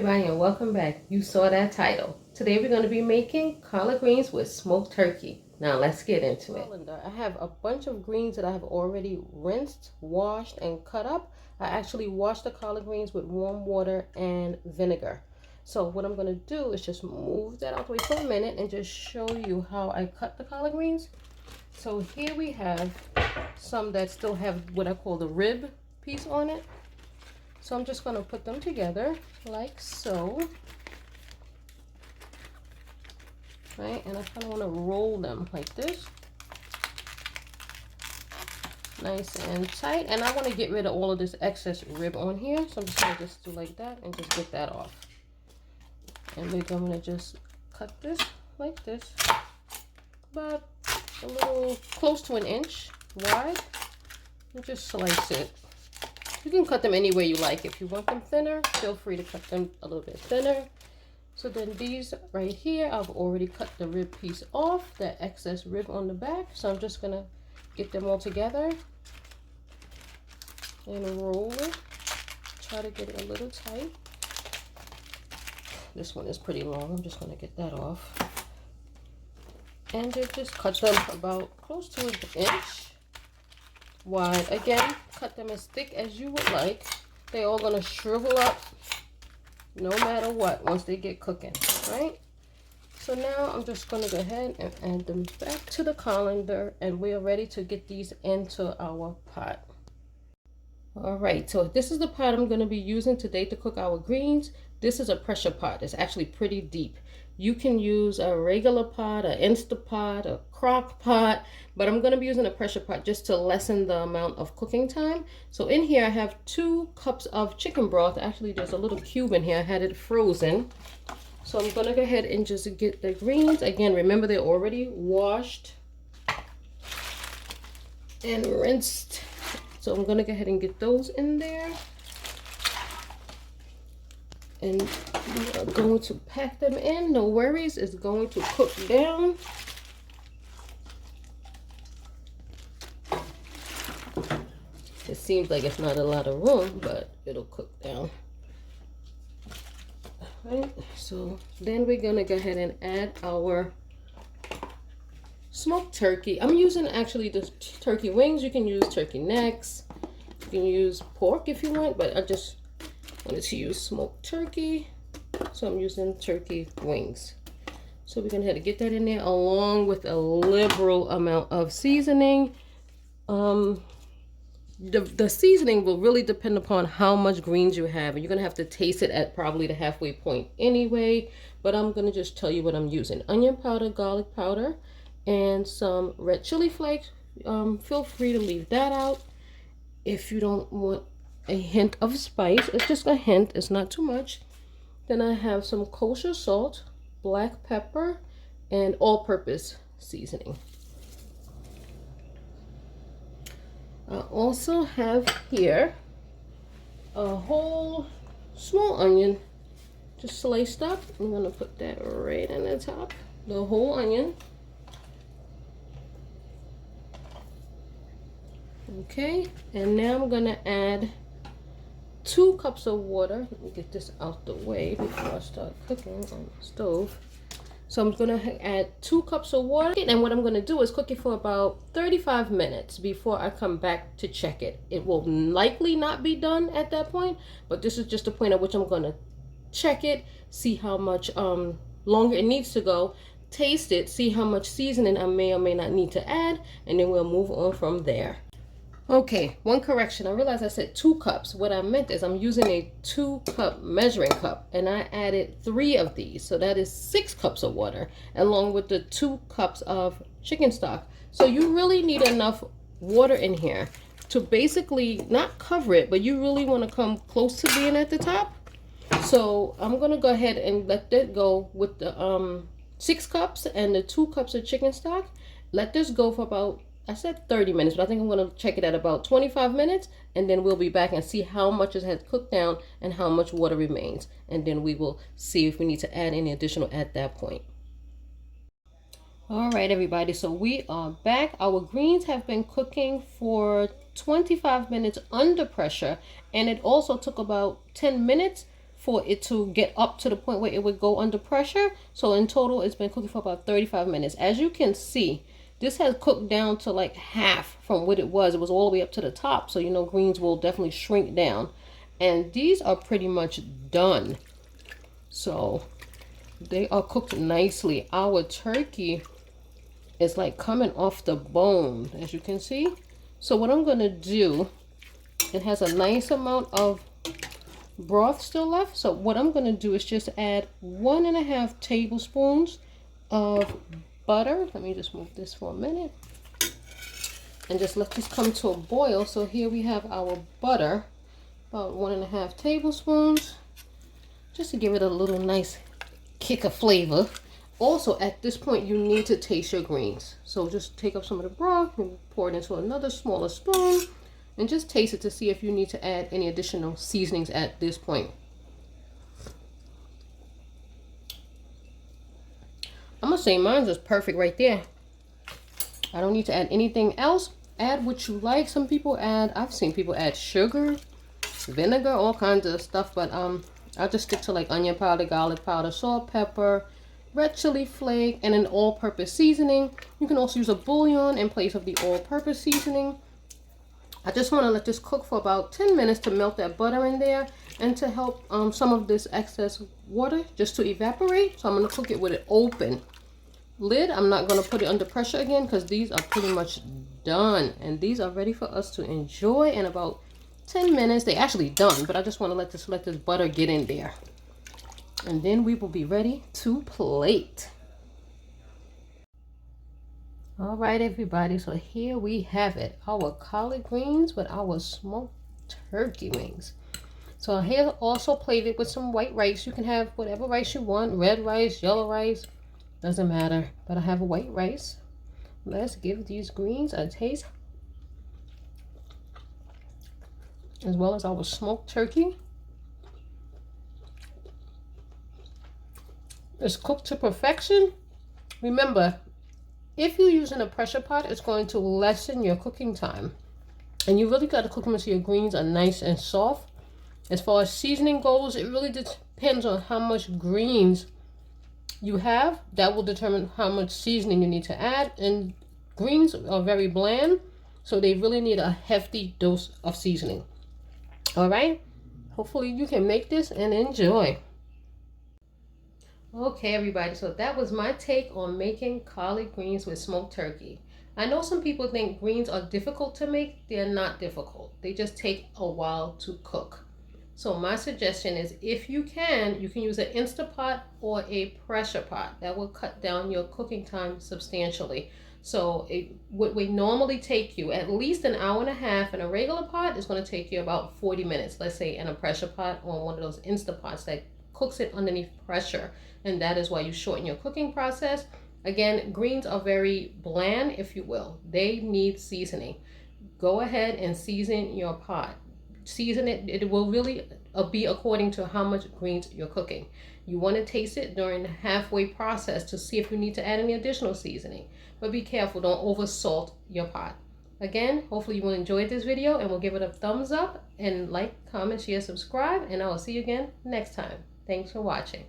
everybody, and welcome back. You saw that title. Today we're going to be making collard greens with smoked turkey. Now let's get into it. I have a bunch of greens that I have already rinsed, washed, and cut up. I actually washed the collard greens with warm water and vinegar. So what I'm going to do is just move that out the way for a minute and just show you how I cut the collard greens. So here we have some that still have what I call the rib piece on it. So I'm just going to put them together like so, right? And I kind of want to roll them like this, nice and tight. And I want to get rid of all of this excess rib on here. So I'm just going to just do like that and just get that off. And we're going to just cut this like this, about a little close to an inch wide, and just slice it. You can cut them any way you like. If you want them thinner, feel free to cut them a little bit thinner. So then these right here, I've already cut the rib piece off, that excess rib on the back. So I'm just gonna get them all together and roll it. Try to get it a little tight. This one is pretty long. I'm just gonna get that off. And just cut them about close to an inch wide. Again, cut them as thick as you would like. They're all gonna shrivel up no matter what once they get cooking, right? So now I'm just gonna go ahead and add them back to the colander, and we are ready to get these into our pot. All right, so this is the pot I'm gonna be using today to cook our greens. This is a pressure pot. It's actually pretty deep. You can use a regular pot, an Instapot, a crock pot, but I'm going to be using a pressure pot just to lessen the amount of cooking time. So in here I have 2 cups of chicken broth. Actually, there's a little cube in here. I had it frozen. So I'm going to go ahead and just get the greens. Again, remember they're already washed and rinsed. So I'm going to go ahead and get those in there. And we are going to pack them in. No worries, it's going to cook down. It seems like it's not a lot of room, but it'll cook down. Right, so then we're gonna go ahead and add our smoked turkey. I'm using actually the turkey wings. You can use turkey necks. You can use pork if you want, but I just wanted to use smoked turkey, so I'm using turkey wings. So we're gonna have to get that in there along with a liberal amount of seasoning. The seasoning will really depend upon how much greens you have, and you're gonna have to taste it at probably the halfway point anyway, but I'm gonna just tell you what I'm using. Onion powder, garlic powder, and some red chili flakes. Feel free to leave that out if you don't want a hint of spice. It's just a hint, it's not too much. Then I have some kosher salt, black pepper, and all-purpose seasoning. I also have here a whole small onion, just sliced up. I'm gonna put that right on the top, the whole onion. Okay, and now I'm gonna add 2 cups of water. Let me get this out the way before I start cooking on the stove. So I'm going to add 2 cups of water, and what I'm going to do is cook it for about 35 minutes before I come back to check it. It will likely not be done at that point, but this is just the point at which I'm going to check it, see how much longer it needs to go, taste it, see how much seasoning I may or may not need to add, and then we'll move on from there. Okay, one correction. I realized I said 2 cups. What I meant is I'm using a 2-cup measuring cup, and I added 3 of these. So that is 6 cups of water along with the 2 cups of chicken stock. So you really need enough water in here to basically not cover it, but you really want to come close to being at the top. So I'm going to go ahead and let that go with the 6 cups and the 2 cups of chicken stock. Let this go for about, I said 30 minutes, but I think I'm going to check it at about 25 minutes, and then we'll be back and see how much it has cooked down and how much water remains. And then we will see if we need to add any additional at that point. All right, everybody, so we are back. Our greens have been cooking for 25 minutes under pressure, and it also took about 10 minutes for it to get up to the point where it would go under pressure. So in total, it's been cooking for about 35 minutes. As you can see, this has cooked down to like half from what it was. It was all the way up to the top. So, you know, greens will definitely shrink down. And these are pretty much done. So they are cooked nicely. Our turkey is like coming off the bone, as you can see. So what I'm going to do, it has a nice amount of broth still left. So what I'm going to do is just add 1.5 tablespoons of butter. Let me just move this for a minute. And just let this come to a boil. So here we have our butter, about 1.5 tablespoons, just to give it a little nice kick of flavor. Also, at this point, you need to taste your greens. So just take up some of the broth and pour it into another smaller spoon and just taste it to see if you need to add any additional seasonings at this point. I'm gonna say mine's just perfect right there. I don't need to add anything else. Add what you like. Some people add, I've seen people add sugar, vinegar, all kinds of stuff, but I'll just stick to like onion powder, garlic powder, salt, pepper, red chili flake, and an all-purpose seasoning. You can also use a bouillon in place of the all-purpose seasoning. I just want to let this cook for about 10 minutes to melt that butter in there and to help some of this excess water just to evaporate. So I'm going to cook it with it open lid. I'm not going to put it under pressure again because these are pretty much done. And these are ready for us to enjoy in about 10 minutes. They're actually done, but I just want to let this butter get in there. And then we will be ready to plate. All right, everybody. So here we have it. Our collard greens with our smoked turkey wings. So here also plated with some white rice. You can have whatever rice you want. Red rice, yellow rice. Doesn't matter. But I have a white rice. Let's give these greens a taste. As well as our smoked turkey. It's cooked to perfection. Remember, if you're using a pressure pot, it's going to lessen your cooking time. And you really got to cook them until your greens are nice and soft. As far as seasoning goes, it really depends on how much greens you have. That will determine how much seasoning you need to add. And greens are very bland, so they really need a hefty dose of seasoning. All right? Hopefully you can make this and enjoy. Okay, everybody, so that was my take on making collard greens with smoked turkey. I know some people think greens are difficult to make. They're not difficult. They just take a while to cook. So my suggestion is, if you can use an Instapot or a pressure pot. That will cut down your cooking time substantially. So it would normally take you at least an hour and a half in a regular pot. It's going to take you about 40 minutes, let's say, in a pressure pot or one of those Instapots that cooks it underneath pressure. And that is why you shorten your cooking process. Again, greens are very bland, if you will. They need seasoning. Go ahead and season your pot. Season it. It will really be according to how much greens you're cooking. You want to taste it during the halfway process to see if you need to add any additional seasoning. But be careful, don't over salt your pot. Again, hopefully you will enjoy this video, and we'll give it a thumbs up and like, comment, share, subscribe, and I will see you again next time. Thanks for watching.